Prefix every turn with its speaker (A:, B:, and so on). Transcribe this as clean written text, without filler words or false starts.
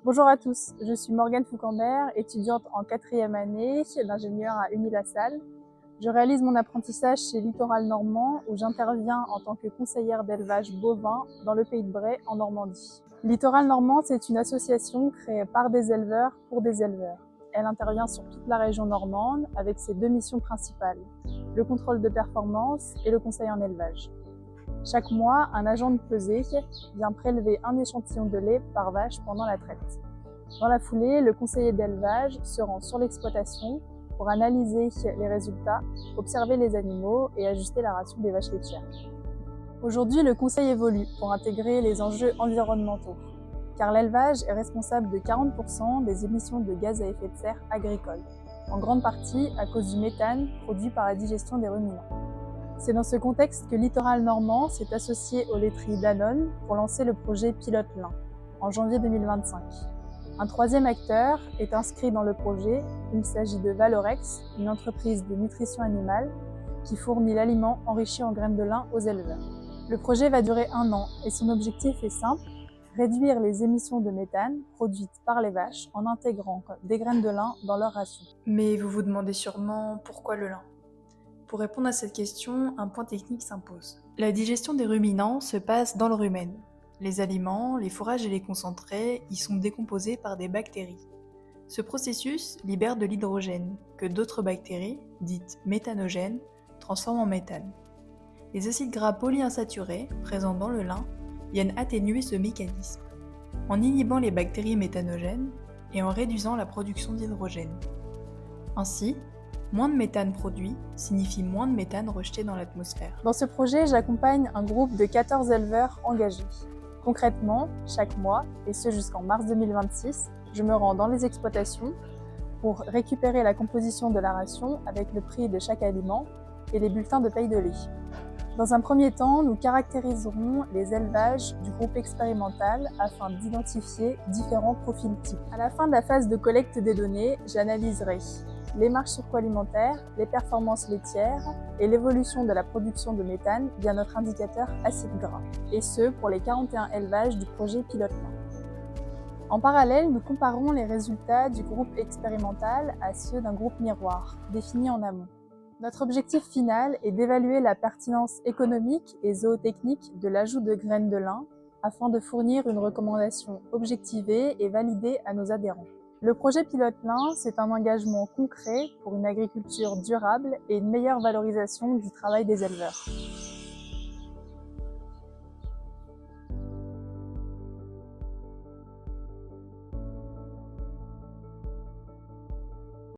A: Bonjour à tous, je suis Morgane Foucambert, étudiante en 4e année d'ingénieur à Unilassal. Je réalise mon apprentissage chez Littoral Normand où j'interviens en tant que conseillère d'élevage bovin dans le Pays de Bray en Normandie. Littoral Normand, c'est une association créée par des éleveurs pour des éleveurs. Elle intervient sur toute la région normande avec ses deux missions principales, le contrôle de performance et le conseil en élevage. Chaque mois, un agent de pesée vient prélever un échantillon de lait par vache pendant la traite. Dans la foulée, le conseiller d'élevage se rend sur l'exploitation pour analyser les résultats, observer les animaux et ajuster la ration des vaches laitières. Aujourd'hui, le conseil évolue pour intégrer les enjeux environnementaux, car l'élevage est responsable de 40% des émissions de gaz à effet de serre agricoles, en grande partie à cause du méthane produit par la digestion des ruminants. C'est dans ce contexte que Littoral Normand s'est associé aux laiteries Danone pour lancer le projet Pilote Lin, en janvier 2025. Un troisième acteur est inscrit dans le projet, il s'agit de Valorex, une entreprise de nutrition animale qui fournit l'aliment enrichi en graines de lin aux éleveurs. Le projet va durer 1 an et son objectif est simple, réduire les émissions de méthane produites par les vaches en intégrant des graines de lin dans leur ration.
B: Mais vous vous demandez sûrement pourquoi le lin ? Pour répondre à cette question, un point technique s'impose. La digestion des ruminants se passe dans le rumen. Les aliments, les fourrages et les concentrés y sont décomposés par des bactéries. Ce processus libère de l'hydrogène, que d'autres bactéries, dites méthanogènes, transforment en méthane. Les acides gras polyinsaturés, présents dans le lin, viennent atténuer ce mécanisme, en inhibant les bactéries méthanogènes et en réduisant la production d'hydrogène. Ainsi, moins de méthane produit signifie moins de méthane rejeté dans l'atmosphère.
A: Dans ce projet, j'accompagne un groupe de 14 éleveurs engagés. Concrètement, chaque mois, et ce jusqu'en mars 2026, je me rends dans les exploitations pour récupérer la composition de la ration avec le prix de chaque aliment et les bulletins de paye de lait. Dans un premier temps, nous caractériserons les élevages du groupe expérimental afin d'identifier différents profils types. À la fin de la phase de collecte des données, j'analyserai les marges surcoalimentaires, les performances laitières et l'évolution de la production de méthane via notre indicateur acide gras, et ce pour les 41 élevages du projet Pilote Lin. En parallèle, nous comparons les résultats du groupe expérimental à ceux d'un groupe miroir, défini en amont. Notre objectif final est d'évaluer la pertinence économique et zootechnique de l'ajout de graines de lin afin de fournir une recommandation objectivée et validée à nos adhérents. Le projet Pilote Lin, c'est un engagement concret pour une agriculture durable et une meilleure valorisation du travail des éleveurs.